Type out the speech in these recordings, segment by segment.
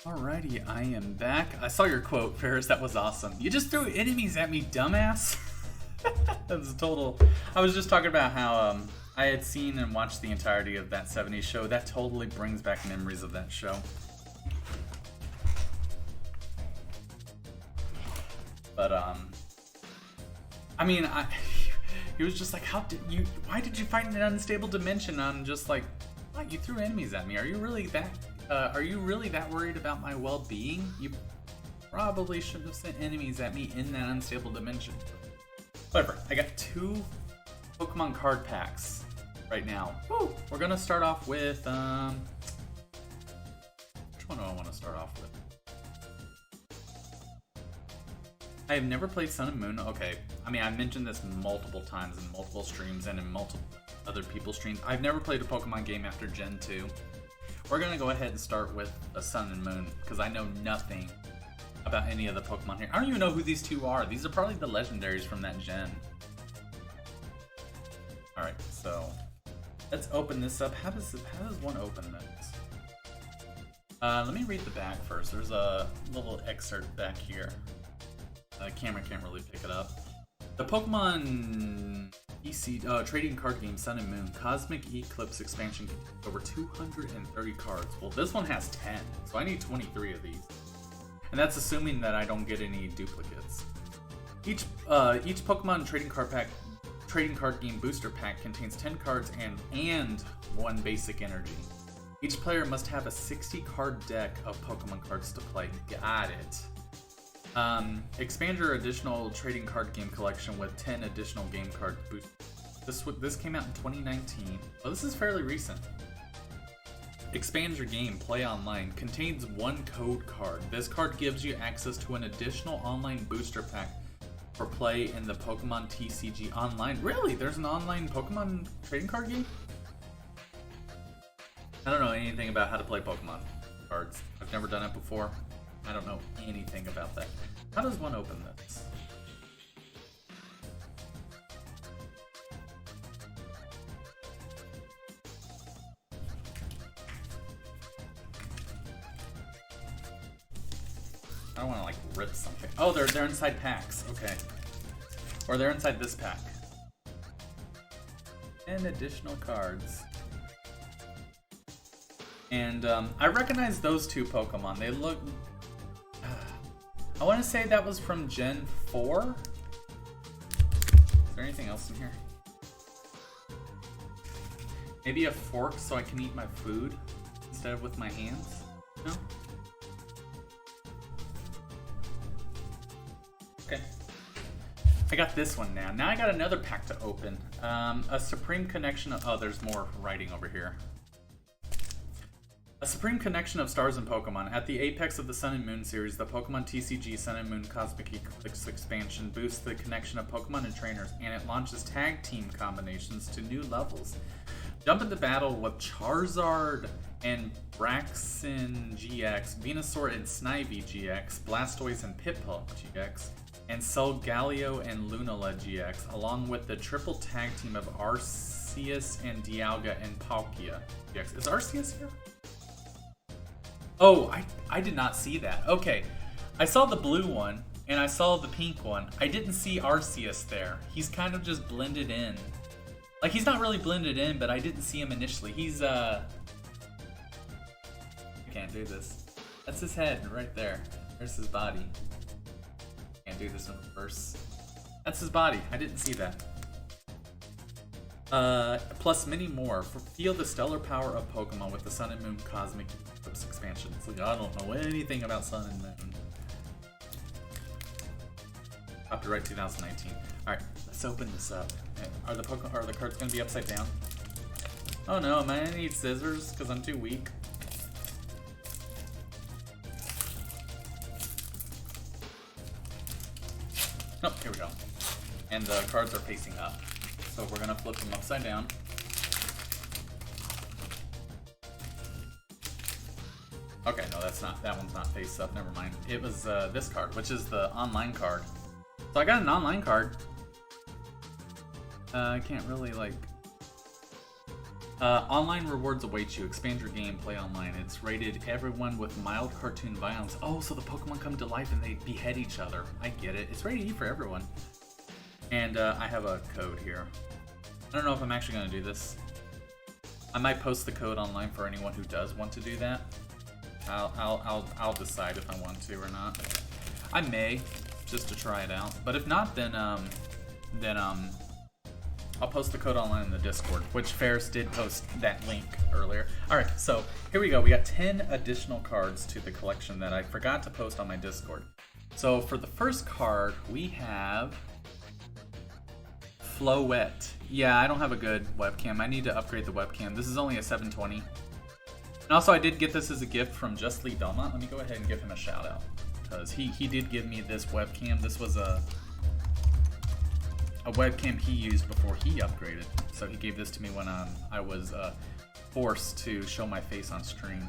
Alrighty, I am back. I saw your quote, Ferris. That was awesome. You just threw enemies at me, dumbass. That was a total. I was just talking about how I had seen and watched the entirety of that 70s show. That totally brings back memories of that show. But I mean, he was just like, why did you fight in an unstable dimension? I'm just like, what? You threw enemies at me. Are you really that worried about my well-being? You probably shouldn't have sent enemies at me in that unstable dimension. Whatever. I got 2 Pokemon card packs right now. Woo! We're gonna start off with which one do I want to start off with? I have never played Sun and Moon. Okay, I mean, I mentioned this multiple times in multiple streams and in multiple other people's streams. I've never played a Pokemon game after Gen 2. We're gonna go ahead and start with a Sun and Moon, because I know nothing about any of the Pokemon here. I don't even know who these 2 are. These are probably the legendaries from that gen. Alright, so let's open this up. How does one open this? Let me read the back first. There's a little excerpt back here. The camera can't really pick it up. The Pokemon trading card game Sun and Moon Cosmic Eclipse expansion contains over 230 cards. Well, this one has 10, so I need 23 of these. And that's assuming that I don't get any duplicates. Each Pokemon trading card game booster pack contains 10 cards and 1 basic energy. Each player must have a 60 card deck of Pokemon cards to play. Got it. Expand your additional trading card game collection with 10 additional game card boosters. This came out in 2019. Oh, this is fairly recent. Expand your game, play online. Contains 1 code card. This card gives you access to an additional online booster pack for play in the Pokemon TCG Online. Really? There's an online Pokemon trading card game? I don't know anything about how to play Pokemon cards. I've never done it before. I don't know anything about that. How does one open this? I don't want to like rip something. Oh, they're inside packs. Okay. Or they're inside this pack. 10 additional cards. And I recognize those 2 Pokemon. They look... I want to say that was from Gen 4. Is there anything else in here? Maybe a fork so I can eat my food instead of with my hands? No? Okay. I got this one now. Now I got another pack to open. A Supreme Connection of... Oh, there's more writing over here. A supreme connection of stars and Pokemon. At the apex of the Sun and Moon series, the Pokemon TCG Sun and Moon Cosmic Eclipse expansion boosts the connection of Pokemon and trainers, and it launches tag team combinations to new levels. Jump into battle with Charizard and Braixen GX, Venusaur and Snivy GX, Blastoise and Piplup GX, and Solgaleo and Lunala GX, along with the triple tag team of Arceus and Dialga and Palkia GX. Is Arceus here? Oh, I did not see that. Okay, I saw the blue one, and I saw the pink one. I didn't see Arceus there. He's kind of just blended in. Like, he's not really blended in, but I didn't see him initially. He's, I can't do this. That's his head right there. There's his body. Can't do this in reverse. That's his body. I didn't see that. Plus many more. Feel the stellar power of Pokemon with the Sun and Moon Cosmic Eclipse expansion. It's like, I don't know anything about Sun and Moon. Copyright 2019. Alright, let's open this up. Are the cards gonna be upside down? Oh no, am I gonna need scissors because I'm too weak? Oh, here we go. And the cards are facing up. So we're gonna flip them upside down. Okay, no, that one's not face up, never mind. It was this card, which is the online card. So I got an online card. I can't really like Online rewards await you. Expand your game, play online. It's rated everyone with mild cartoon violence. Oh, so the Pokemon come to life and they behead each other. I get it. It's rated E for everyone. And I have a code here. I don't know if I'm actually going to do this. I might post the code online for anyone who does want to do that. I'll decide if I want to or not. I may, just to try it out. But if not, then I'll post the code online in the Discord, which Ferris did post that link earlier. Alright, so here we go. We got 10 additional cards to the collection that I forgot to post on my Discord. So for the first card, we have Floette. Yeah, I don't have a good webcam. I need to upgrade the webcam. This is only a 720. And also, I did get this as a gift from Just Lee Belmont. Let me go ahead and give him a shout out, because he did give me this webcam. This was a webcam he used before he upgraded. So he gave this to me when I was forced to show my face on stream.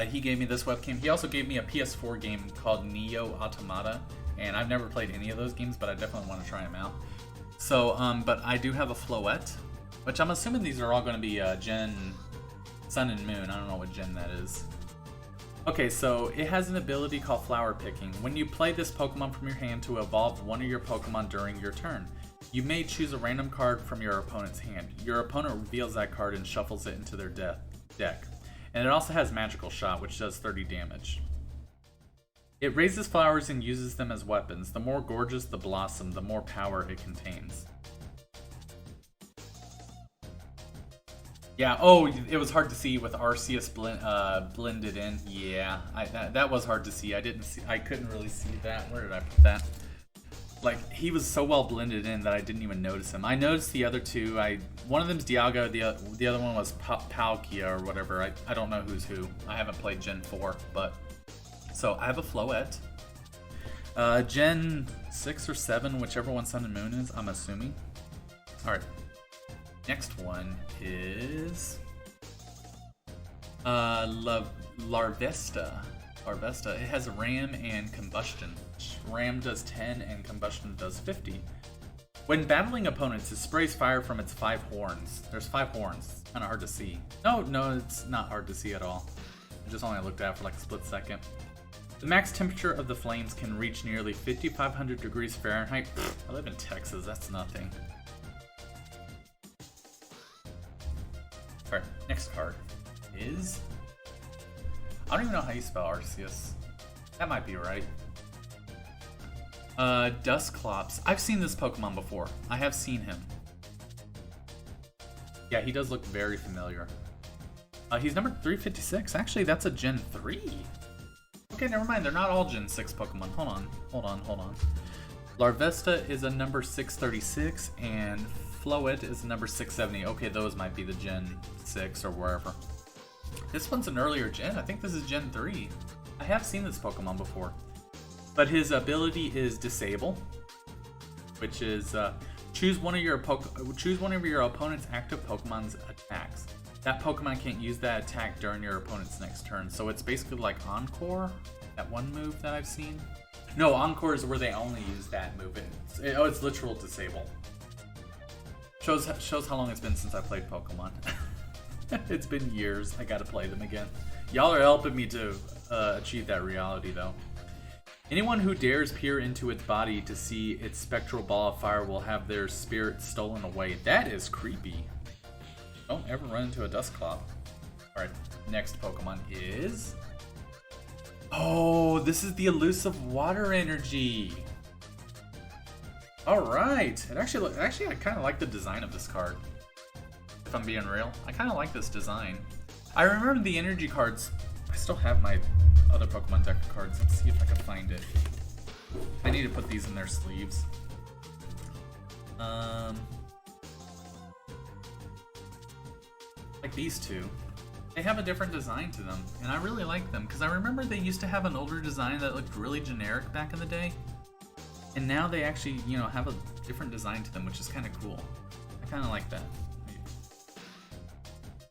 He gave me this webcam. He also gave me a PS4 game called Neo Automata, and I've never played any of those games, but I definitely want to try them out. So, but I do have a Floette, which I'm assuming these are all going to be Gen Sun and Moon. I don't know what gen that is. Okay, so it has an ability called Flower Picking. When you play this Pokemon from your hand to evolve one of your Pokemon during your turn, you may choose a random card from your opponent's hand. Your opponent reveals that card and shuffles it into their deck. And it also has Magical Shot, which does 30 damage. It raises flowers and uses them as weapons. The more gorgeous the blossom, the more power it contains. Yeah, oh, it was hard to see with Arceus blended in. Yeah, that was hard to see. I couldn't really see that. Where did I put that? Like, he was so well blended in that I didn't even notice him. I noticed the other two. One of them's Dialga, the other one was Palkia or whatever. I don't know who's who. I haven't played Gen 4, but... So, I have a Floette. Gen 6 or 7, whichever one Sun and Moon is, I'm assuming. Alright. Next one is Larvesta. Larvesta. It has Ram and Combustion. Ram does 10 and Combustion does 50. When battling opponents, it sprays fire from its 5 horns. There's 5 horns. Kind of hard to see. No, it's not hard to see at all. I just only looked at it for like a split second. The max temperature of the flames can reach nearly 5,500 degrees Fahrenheit. I live in Texas. That's nothing. Alright, next card is... I don't even know how you spell Arceus. That might be right. Dusclops. I've seen this Pokemon before. I have seen him. Yeah, he does look very familiar. He's number 356. Actually, that's a Gen 3. Okay, never mind. They're not all Gen 6 Pokemon. Hold on. Larvesta is a number 636, and Floette is number 670. Okay, those might be the Gen 6 or wherever. This one's an earlier gen. I think this is Gen 3. I have seen this Pokemon before. But his ability is Disable, which is choose one of your opponent's active Pokemon's attacks. That Pokemon can't use that attack during your opponent's next turn. So it's basically like Encore, that one move that I've seen. No, Encore is where they only use that move. It's literal Disable. Shows how long it's been since I played Pokemon. It's been years. I gotta play them again. Y'all are helping me to achieve that reality, though. Anyone who dares peer into its body to see its spectral ball of fire will have their spirit stolen away. That is creepy. Don't ever run into a Dusclops. Alright, next Pokemon is... Oh, this is the elusive water energy. Alright. Actually, I kind of like the design of this card. If I'm being real. I kind of like this design. I remember the energy cards. I still have my other Pokemon deck of cards. Let's see if I can find it. I need to put these in their sleeves. Like these two. They have a different design to them, and I really like them, because I remember they used to have an older design that looked really generic back in the day. And now they actually, have a different design to them, which is kind of cool. I kind of like that.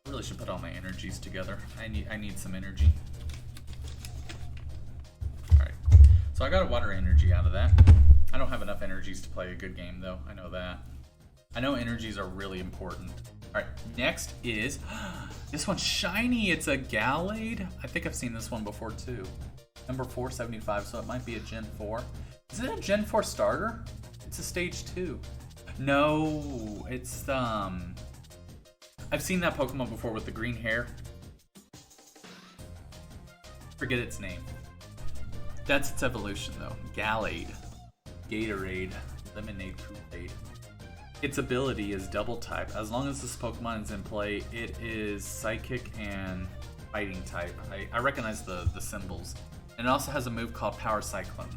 I really should put all my energies together. I need some energy. Alright. So I got a water energy out of that. I don't have enough energies to play a good game, though. I know that. I know energies are really important. Alright, next is... this one's shiny! It's a Gallade? I think I've seen this one before too. Number 475, so it might be a Gen 4. Is it a Gen 4 starter? It's a Stage 2. No, it's... I've seen that Pokemon before with the green hair. Forget its name. That's its evolution though. Gallade. Gatorade. Lemonade Kool-Aid. Its ability is double type. As long as this Pokemon is in play, it is Psychic and Fighting type. I recognize the symbols. And it also has a move called Power Cyclone.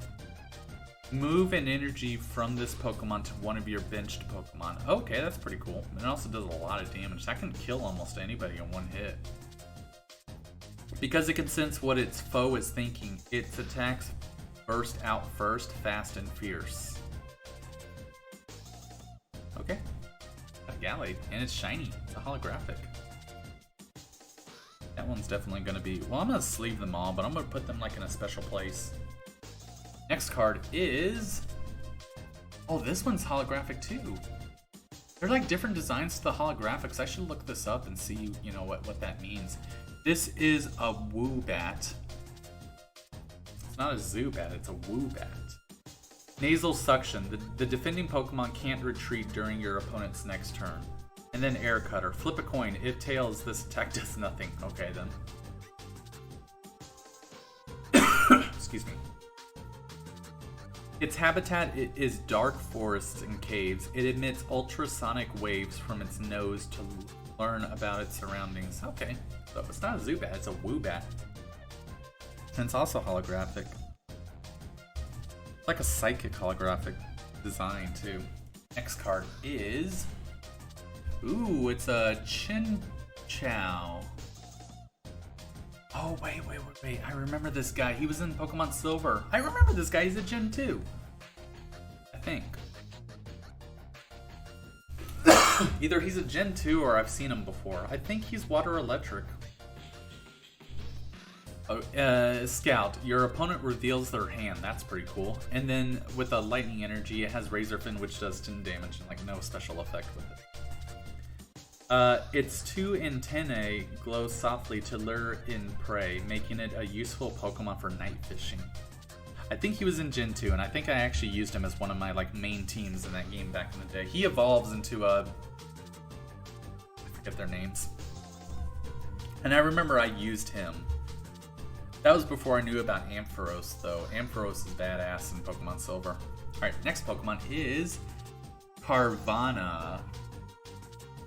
Move an energy from this Pokemon to one of your benched Pokemon. Okay, that's pretty cool. And it also does a lot of damage. That can kill almost anybody in one hit. Because it can sense what its foe is thinking, its attacks burst out first, fast and fierce. Okay. A Gallade, and it's shiny. It's a holographic. That one's definitely going to be... well, I'm going to sleeve them all, but I'm going to put them like in a special place. Next card is... oh, this one's holographic too. They're like different designs to the holographics. I should look this up and see, you know, what that means. This is a Woobat. It's not a Zubat, it's a Woobat. Nasal Suction. The defending Pokemon can't retreat during your opponent's next turn. And then Air Cutter. Flip a coin. If tails, this attack does nothing. Okay, then. Excuse me. Its habitat is dark forests and caves. It emits ultrasonic waves from its nose to learn about its surroundings. Okay, so it's not a Zubat, it's a Woobat. And it's also holographic. Like a psychic holographic design too. Next card is... ooh, it's a Chinchou. Oh, wait. I remember this guy. He was in Pokemon Silver. I remember this guy. He's a Gen 2. I think. Either he's a Gen 2 or I've seen him before. I think he's Water Electric. Oh, Scout. Your opponent reveals their hand. That's pretty cool. And then with a Lightning Energy, it has Razor Fin, which does 10 damage and like no special effect with it. Its two antennae glow softly to lure in prey, making it a useful Pokemon for night fishing. I think he was in Gen 2, and I think I actually used him as one of my like main teams in that game back in the day. He evolves into a... I forget their names. And I remember I used him. That was before I knew about Ampharos, though. Ampharos is badass in Pokemon Silver. Alright, next Pokemon is... Carvanha.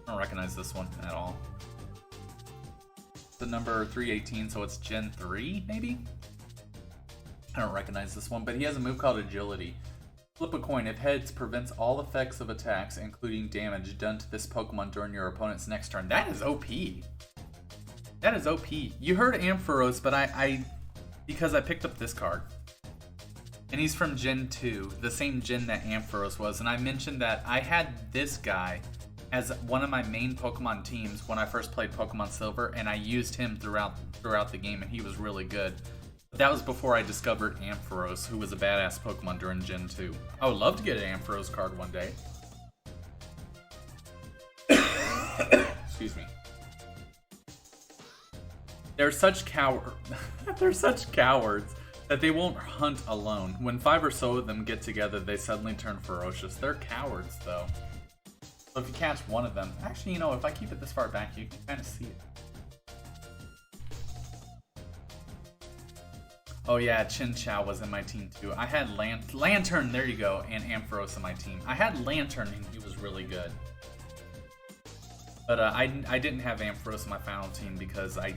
I don't recognize this one at all. The number 318, so it's Gen 3, maybe? I don't recognize this one, but he has a move called Agility. Flip a coin. If heads, prevents all effects of attacks, including damage, done to this Pokemon during your opponent's next turn. That is OP. That is OP. You heard Ampharos, but I because I picked up this card. And he's from Gen 2, the same gen that Ampharos was. And I mentioned that I had this guy as one of my main Pokemon teams when I first played Pokemon Silver, and I used him throughout the game, and he was really good. But that was before I discovered Ampharos, who was a badass Pokemon during Gen 2. I would love to get an Ampharos card one day. Excuse me. They're such cowards that they won't hunt alone. When 5 or so of them get together, they suddenly turn ferocious. They're cowards, though. So if you catch one of them... actually, you know, if I keep it this far back, you can kind of see it. Oh yeah, Chinchou was in my team too. I had Lantern, there you go, and Ampharos in my team. I had Lantern and he was really good. But I didn't have Ampharos in my final team because I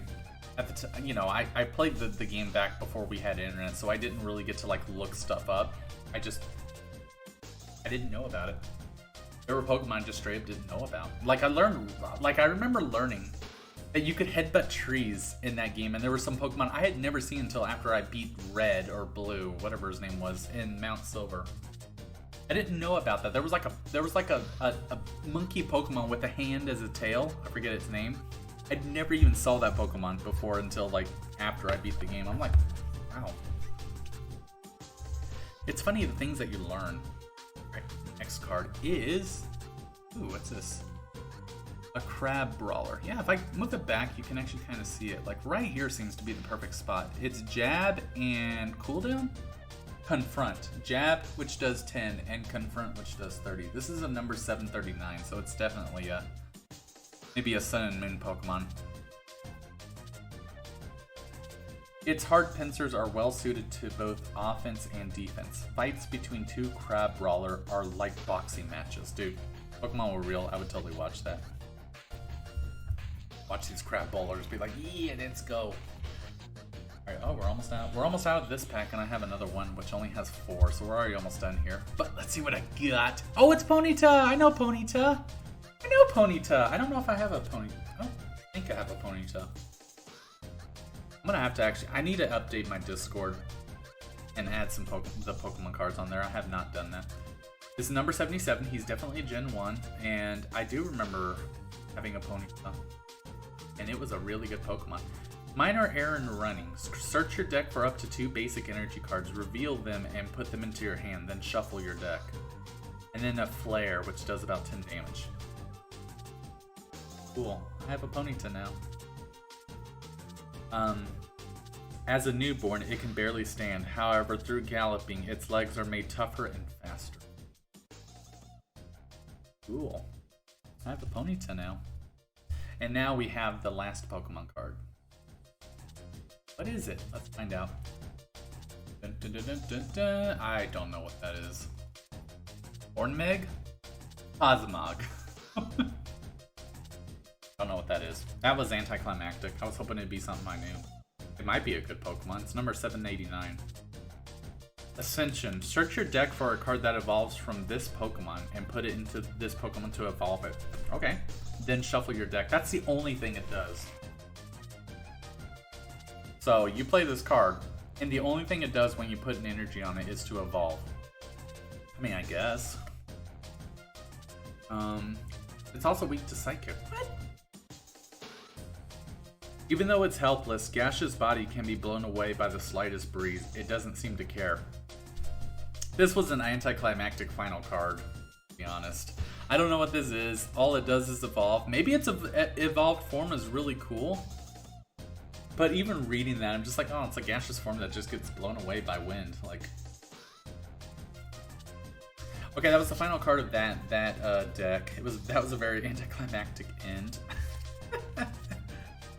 played the game back before we had internet, so I didn't really get to like look stuff up. I didn't know about it. There were Pokemon I just straight up didn't know about. Like I remember learning that you could headbutt trees in that game, and there were some Pokemon I had never seen until after I beat Red or Blue, whatever his name was, in Mount Silver. I didn't know about that. There was like a monkey Pokemon with a hand as a tail. I forget its name. I never even saw that Pokemon before until like after I beat the game. I'm like, wow. It's funny the things that you learn. All right, next card is... ooh, what's this? a crab brawler. Yeah, if I move it back, you can actually kind of see it. Like right here seems to be the perfect spot. It's jab and cooldown. Confront. Jab, which does 10, and confront, which does 30. This is a number 739, so it's definitely maybe a Sun and Moon Pokemon. Its hard pincers are well suited to both offense and defense. Fights between two crab brawler are like boxing matches. Dude, Pokemon were real, I would totally watch that. Watch these crab brawlers be like, yeah, let's go. Alright, oh, we're almost out. We're almost out of this pack, and I have another one which only has 4, so we're already almost done here. But let's see what I got. Oh, it's Ponyta! I know Ponyta! I know Ponyta! I don't know if I have a Ponyta. I don't think I have a Ponyta. I'm gonna have to actually, I need to update my Discord and add some the Pokemon cards on there. I have not done that. This is number 77. He's definitely a Gen 1, and I do remember having a Ponyta, and it was a really good Pokemon. Minor error in running. Search your deck for up to 2 basic energy cards, reveal them, and put them into your hand, then shuffle your deck. And then a Flare, which does about 10 damage. Cool. I have a Ponyta now. As a newborn, it can barely stand. However, through galloping, its legs are made tougher and faster. Cool. I have a Ponyta now. And now we have the last Pokemon card. What is it? Let's find out. Dun, dun, dun, dun, dun, dun. I don't know what that is. Ornmeg? Cosmog. Don't know what that is. That was anticlimactic. I was hoping it'd be something I knew. It might be a good Pokemon. It's number 789. Ascension. Search your deck for a card that evolves from this Pokemon and put it into this Pokemon to evolve it. Okay. Then shuffle your deck. That's the only thing it does. So you play this card, and the only thing it does when you put an energy on it is to evolve. I mean, I guess. It's also weak to Psychic. What? Even though it's helpless, Gash's body can be blown away by the slightest breeze. It doesn't seem to care. This was an anticlimactic final card, to be honest. I don't know what this is. All it does is evolve. Maybe its evolved form is really cool. But even reading that, I'm just like, oh, it's a gaseous form that just gets blown away by wind. Like, okay, that was the final card of that deck. That was a very anticlimactic end.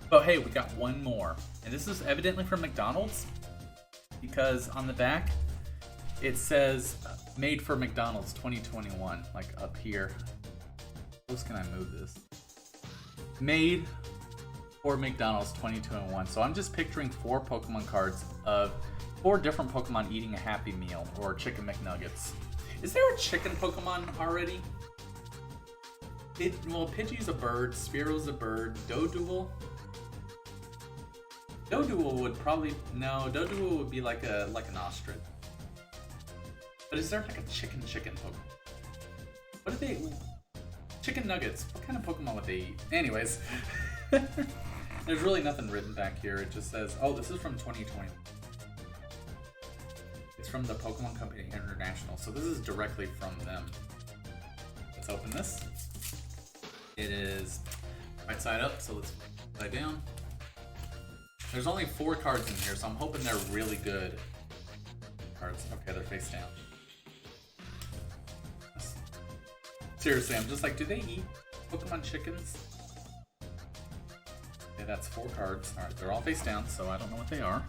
But hey, we got one more, and this is evidently from McDonald's, because on the back it says "Made for McDonald's 2021," like up here. How close can I move this? Made for McDonald's 2021. So I'm just picturing 4 Pokemon cards of 4 different Pokemon eating a Happy Meal or Chicken McNuggets. Is there a chicken Pokemon already? Well, Pidgey's a bird, Spearo's a bird, Doduo would probably, no, Doduo would be like an ostrich. But is there like a chicken Pokemon? What do they, chicken nuggets, what kind of Pokemon would they eat? Anyways, there's really nothing written back here. It just says, oh, this is from 2020. It's from the Pokemon Company International, so this is directly from them. Let's open this. It is right side up, so let's side down. There's only 4 cards in here, so I'm hoping they're really good cards. Okay, they're face down. Seriously, I'm just like, do they eat Pokemon chickens? Okay, that's 4 cards. Alright, they're all face down, so I don't know what they are.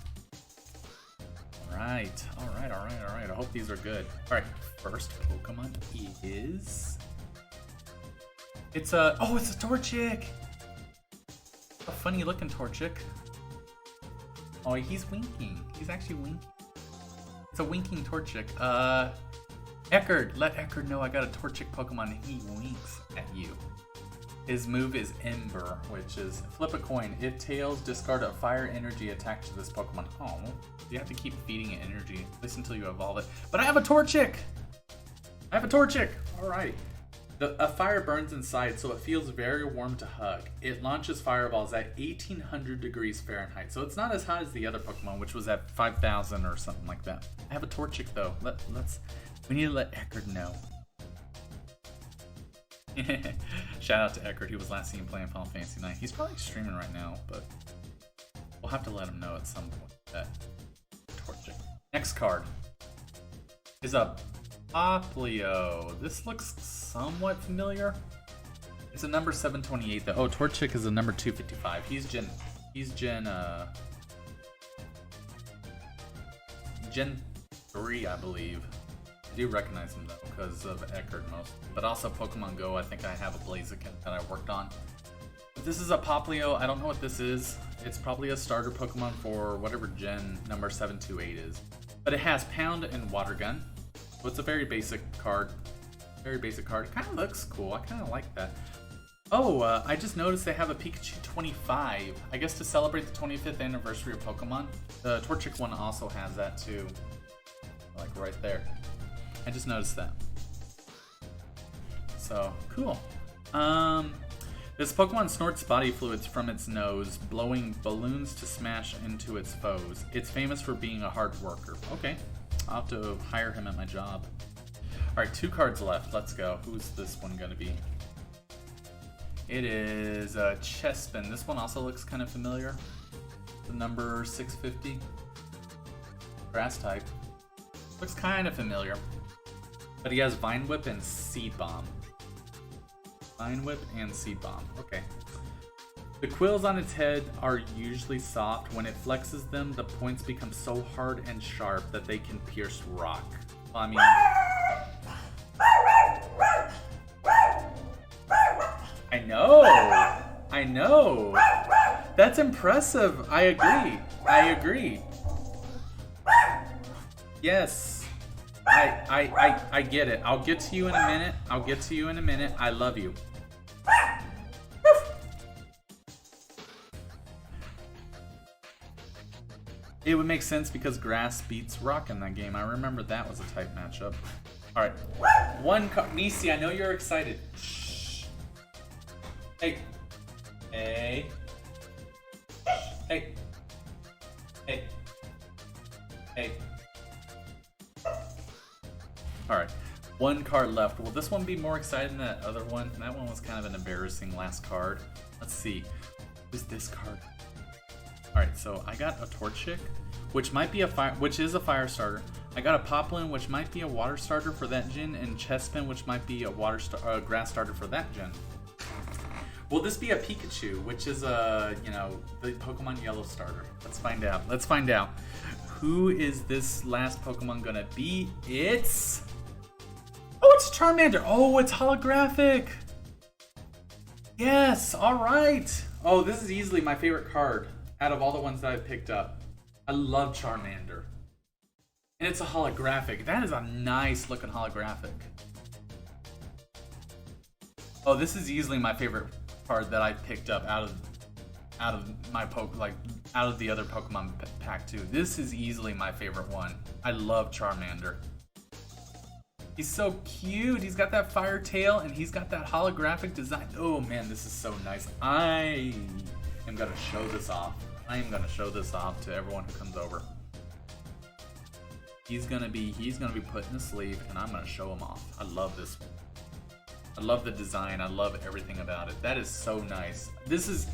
Alright. I hope these are good. Alright, first Pokemon is... It's a Torchic! A funny looking Torchic. Oh, he's winking. He's actually winking. It's a winking Torchic. Eckerd. Let Eckerd know I got a Torchic Pokemon and he winks at you. His move is Ember, which is flip a coin. If tails, discard a fire energy attached to this Pokemon. Oh, you have to keep feeding it energy, at least until you evolve it. But I have a Torchic! Alright. A fire burns inside, so it feels very warm to hug. It launches fireballs at 1800 degrees Fahrenheit, so it's not as hot as the other Pokemon, which was at 5000 or something like that. I have a Torchic though. We need to let Eckerd know. Shout out to Eckert. He was last seen playing Final Fantasy IX. He's probably streaming right now, but we'll have to let him know at some point that torching. Next card is a Poplio. This looks somewhat familiar. It's a number 728 though. Oh, Torchic is a number 255. He's Gen 3, I believe. I do recognize him though because of Eckert most, but also Pokemon Go. I think I have a Blaziken that I worked on. But this is a Poplio. I don't know what this is. It's probably a starter Pokemon for whatever gen number 728 is. But it has Pound and Water Gun. So it's a very basic card. Very basic card. It kind of looks cool. I kind of like that. Oh, I just noticed they have a Pikachu 25. I guess to celebrate the 25th anniversary of Pokemon. The Torchic one also has that too. Like right there. I just noticed that. So, cool. This Pokemon snorts body fluids from its nose, blowing balloons to smash into its foes. It's famous for being a hard worker. Okay, I'll have to hire him at my job. Alright, 2 cards left. Let's go. Who's this one gonna be? It is Chespin. This one also looks kind of familiar. The number 650. Grass type. Looks kind of familiar. But he has Vine Whip and Seed Bomb. Vine Whip and Seed Bomb. Okay. The quills on its head are usually soft. When it flexes them, the points become so hard and sharp that they can pierce rock. Well, I mean... I know! I know! That's impressive! I agree! I agree! Yes! I get it. I'll get to you in a minute. I'll get to you in a minute. I love you. It would make sense because grass beats rock in that game. I remember that was a tight matchup. Alright. 1 card. Nisi, I know you're excited. Shh. Hey. Hey. Hey. Hey. Hey. Alright, 1 card left. Will this one be more exciting than that other one? That one was kind of an embarrassing last card. Let's see. Who's this card? Alright, so I got a Torchic, which might be a is a fire starter. I got a Poplin, which might be a water starter for that gen, and Chespin, which might be a grass starter for that gen. Will this be a Pikachu, which is a, the Pokemon Yellow starter? Let's find out. Let's find out. Who is this last Pokemon gonna be? It's... Oh, it's Charmander. Oh, it's holographic. Yes, all right. Oh, this is easily my favorite card out of all the ones that I've picked up. I love Charmander. And it's a holographic. That is a nice looking holographic. Oh, this is easily my favorite card that I picked up out of my out of the other Pokemon pack too. This is easily my favorite one. I love Charmander. He's so cute. He's got that fire tail and he's got that holographic design. Oh man, this is so nice. I am gonna show this off. I am gonna show this off to everyone who comes over. He's gonna be put in the sleeve and I'm gonna show him off. I love this one. I love the design. I love everything about it. That is so nice. This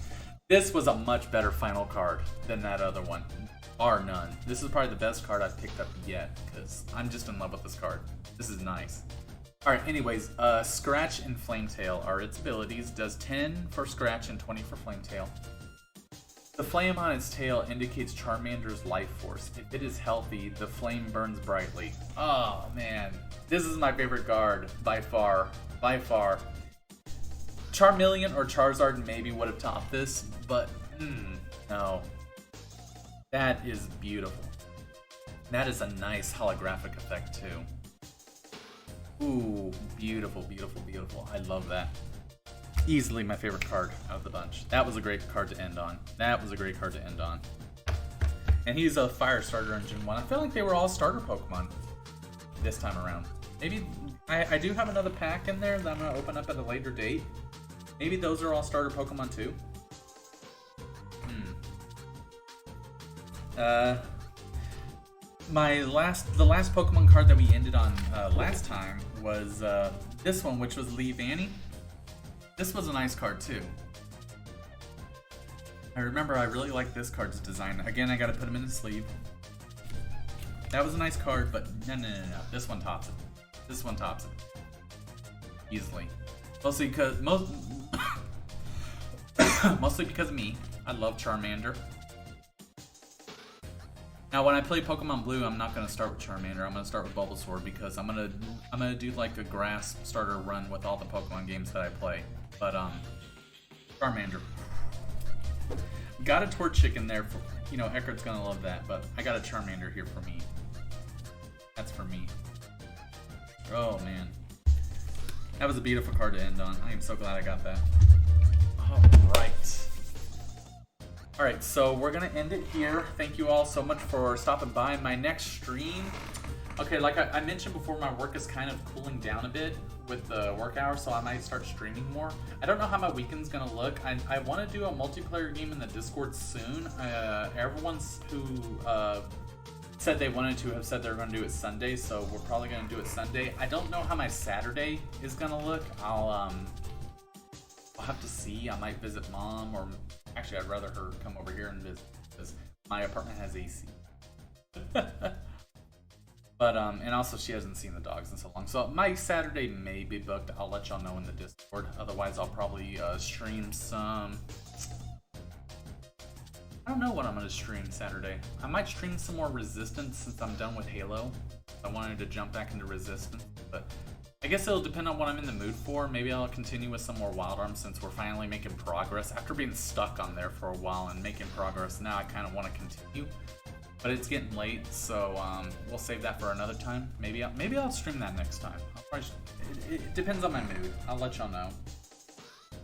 was a much better final card than that other one. Bar none. This is probably the best card I've picked up yet because I'm just in love with this card. This is nice. Alright, anyways, Scratch and Flametail are its abilities. Does 10 for Scratch and 20 for Flametail. The flame on its tail indicates Charmander's life force. If it is healthy, the flame burns brightly. Oh man, this is my favorite card by far. By far. Charmeleon or Charizard maybe would have topped this, but no. That is beautiful. That is a nice holographic effect too. Ooh, beautiful, beautiful, beautiful. I love that. Easily my favorite card out of the bunch. That was a great card to end on. That was a great card to end on. And he's a fire starter in Gen 1. I feel like they were all starter Pokemon this time around. Maybe, I do have another pack in there that I'm going to open up at a later date. Maybe those are all starter Pokemon too. The last Pokemon card that we ended on last time was this one, which was Lee Vanny. This was a nice card too. I remember I really liked this card's design. Again, I gotta put him in the sleeve. That was a nice card, but no. This one tops it. This one tops it. Easily. Mostly because mostly because of me. I love Charmander. Now, when I play Pokemon Blue, I'm not gonna start with Charmander. I'm gonna start with Bulbasaur because I'm gonna do like a grass starter run with all the Pokemon games that I play. But Charmander. Got a Torchic in there for, you know, Eckart's gonna love that, but I got a Charmander here for me. That's for me. Oh man. That was a beautiful card to end on. I am so glad I got that. Alright, so we're gonna end it here. Thank you all so much for stopping by. My next stream, okay, like I mentioned before, my work is kind of cooling down a bit with the work hours, so I might start streaming more. I don't know how my weekend's gonna look. I want to do a multiplayer game in the Discord soon. Everyone's who said they wanted to have said they're going to do it Sunday, so we're probably going to do it Sunday. I don't know how my Saturday is going to look. I'll have to see. I might visit Mom, or actually I'd rather her come over here and visit because my apartment has AC. But and also she hasn't seen the dogs in so long, so my Saturday may be booked. I'll let y'all know in the Discord. Otherwise I'll probably stream some. I don't know what I'm gonna stream Saturday. I might stream some more Resistance since I'm done with Halo. I wanted to jump back into Resistance, but I guess it'll depend on what I'm in the mood for. Maybe I'll continue with some more Wild Arms since we're finally making progress after being stuck on there for a while and making progress. Now I kind of want to continue. But it's getting late, so we'll save that for another time. Maybe I'll stream that next time. It depends on my mood. I'll let y'all know.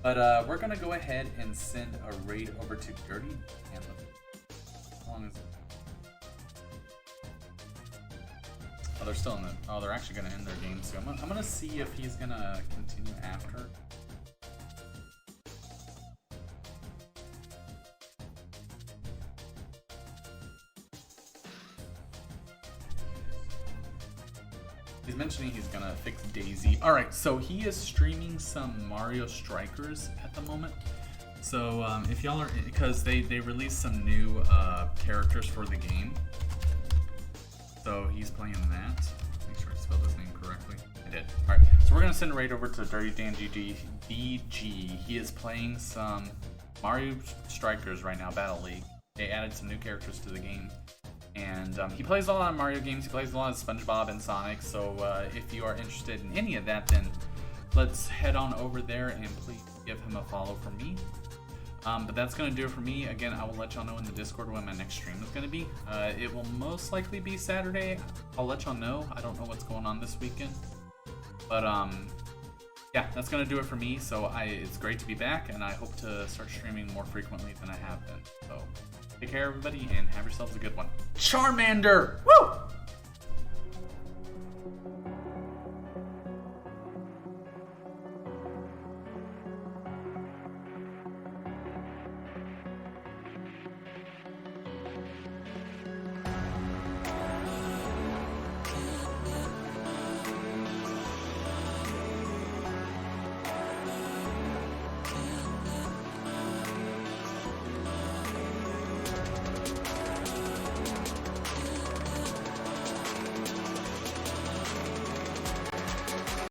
But we're gonna go ahead and send a raid over to Dirty Dan. How long is it? Oh, they're still in the. Oh, they're actually gonna end their game soon. I'm gonna see if he's gonna continue after. He's mentioning he's gonna fix Daisy. Alright, so he is streaming some Mario Strikers at the moment. So if y'all are, because they released some new characters for the game. So he's playing that. Make sure I spelled his name correctly. I did. Alright, so we're gonna send right over to Dirty Dan DG. He is playing some Mario Strikers right now, Battle League. They added some new characters to the game. And he plays a lot of Mario games, he plays a lot of SpongeBob and Sonic, so if you are interested in any of that, then let's head on over there and please give him a follow from me. But that's going to do it for me. Again, I will let y'all know in the Discord when my next stream is going to be. It will most likely be Saturday. I'll let y'all know. I don't know what's going on this weekend. But yeah, that's going to do it for me. So it's great to be back, and I hope to start streaming more frequently than I have been. So take care, everybody, and have yourselves a good one. Charmander! Woo!